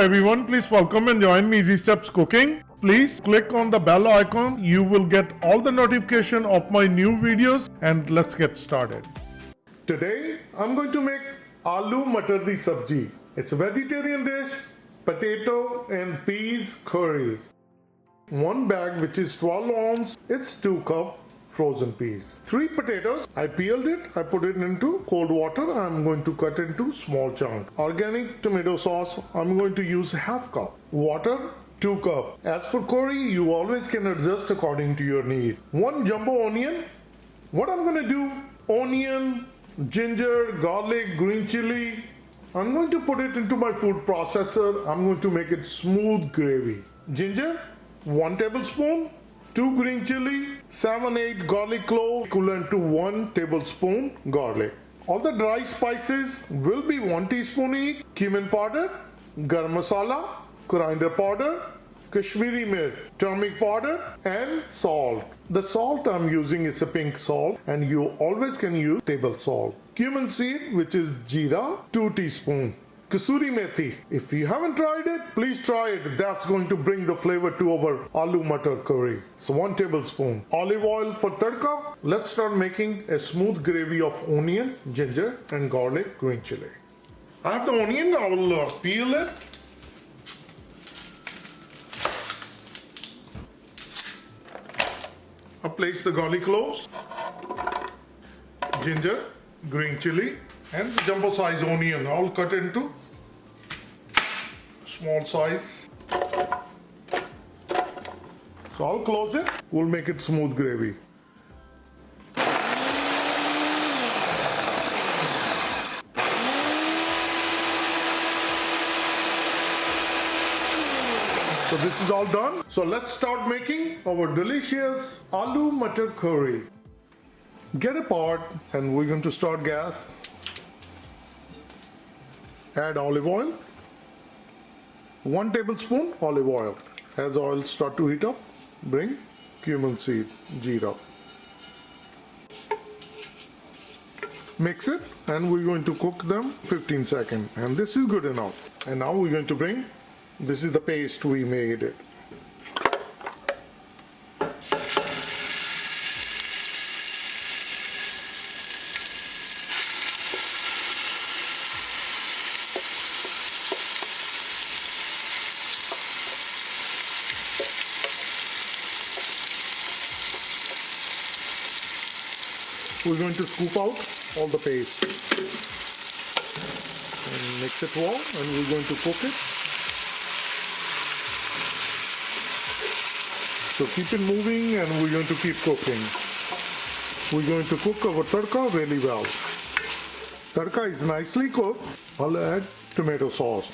everyone, please welcome and join me Easy Steps Cooking. Please click on the bell icon. You will get all the notification of my new videos, and let's get started. Today I'm going to make Aloo Matar Sabzi. It's a vegetarian dish, potato and peas curry. One bag which is 12 ounce, it's 2 cup frozen peas. 3 potatoes, I peeled it, I put it into cold water. I'm going to cut into small chunks. Organic tomato sauce, I'm going to use half cup. Water, 2 cup. As for curry, you always can adjust according to your need. 1 jumbo onion. What I'm going to do, onion, ginger, garlic, green chili, I'm going to put it into my food processor. I'm going to make it smooth gravy. Ginger, 1 tablespoon. 2 green chili, 7-8 garlic cloves equivalent to 1 tablespoon garlic. All the dry spices will be 1 teaspoon each. Cumin powder, garam masala, coriander powder, Kashmiri mirch, turmeric powder and salt. The salt I'm using is a pink salt and you always can use table salt. Cumin seed, which is jeera, 2 teaspoons. Kasuri methi. If you haven't tried it, please try it. That's going to bring the flavor to our aloo matar curry. So 1 tablespoon. Olive oil for tadka. Let's start making a smooth gravy of onion, ginger and garlic, green chili. I have the onion. I will peel it. I place the garlic cloves, ginger, green chili and jumbo size onion, all cut into small size. So I'll close it. We'll make it smooth gravy. So this is all done. So let's start making our delicious aloo matar curry. Get a pot and we're going to start gas. Add olive oil, 1 tablespoon olive oil. As oil start to heat up, bring cumin seed, jeera. Mix it and we're going to cook them 15 seconds and this is good enough. And now we're going to bring, this is the paste we made it. We're going to scoop out all the paste and mix it well and we're going to cook it. So keep it moving and we're going to keep cooking. We're going to cook our tadka really well. Tadka is nicely cooked. I'll add tomato sauce.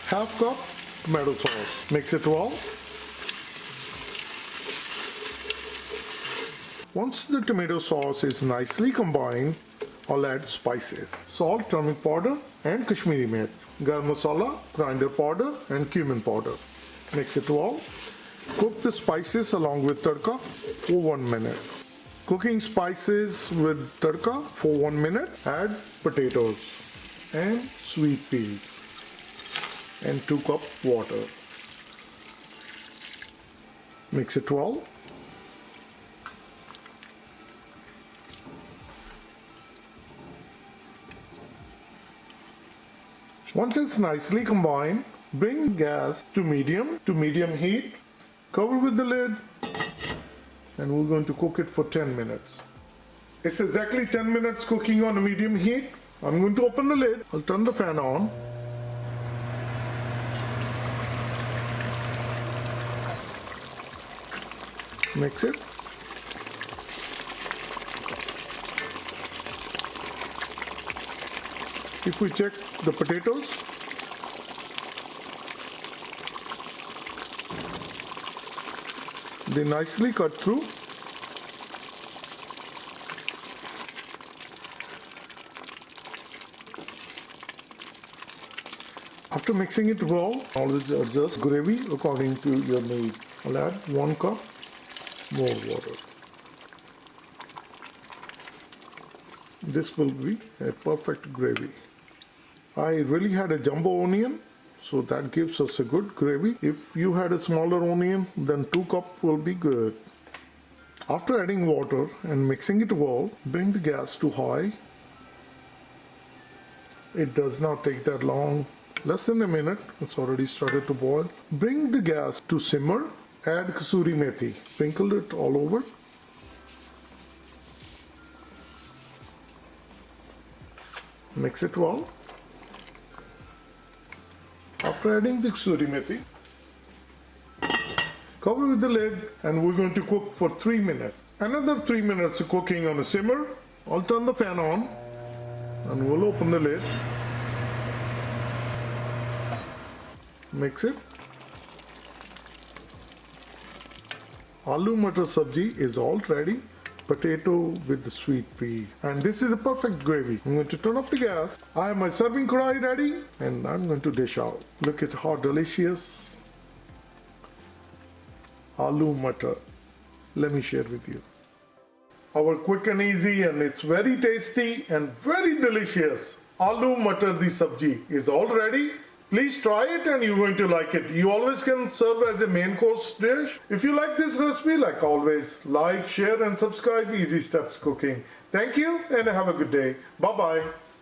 Half cup tomato sauce. Mix it well. Once the tomato sauce is nicely combined, I'll add spices. Salt, turmeric powder and Kashmiri mirch. Garam masala, coriander powder and cumin powder. Mix it well. Cook the spices along with tadka for 1 minute. Cooking spices with tadka for 1 minute, add potatoes and sweet peas and 2 cup water. Mix it well. Once it's nicely combined, bring gas to medium heat, cover with the lid, and we're going to cook it for 10 minutes. It's exactly 10 minutes cooking on a medium heat. I'm going to open the lid. I'll turn the fan on. Mix it. If we check the potatoes, they nicely cut through. After mixing it well, always adjust gravy according to your need. I'll add 1 cup more water. This will be a perfect gravy. I really had a jumbo onion So that gives us a good gravy. If you had a smaller onion, then 2 cups will be good. After adding water and mixing it well, bring the gas to high. It does not take that long, less than a minute. It's already started to boil. Bring the gas to simmer. Add kasuri methi. Sprinkle it all over. Mix it well. After adding the kasuri methi, cover with the lid and we're going to cook for 3 minutes. Another 3 minutes of cooking on a simmer. I'll turn the fan on and we'll open the lid. Mix it. Aloo Matar Sabzi is all ready. Potato with the sweet pea. And this is a perfect gravy. I'm going to turn off the gas. I have my serving kadai ready and I'm going to dish out. Look at how delicious Aloo Matar. Let me share with you. Our quick and easy, and it's very tasty and very delicious Aloo Matar Sabzi is all ready. Please try it and you're going to like it. You always can serve as a main course dish. If you like this recipe, like always, like, share and subscribe Easy Steps Cooking. Thank you and have a good day. Bye-bye.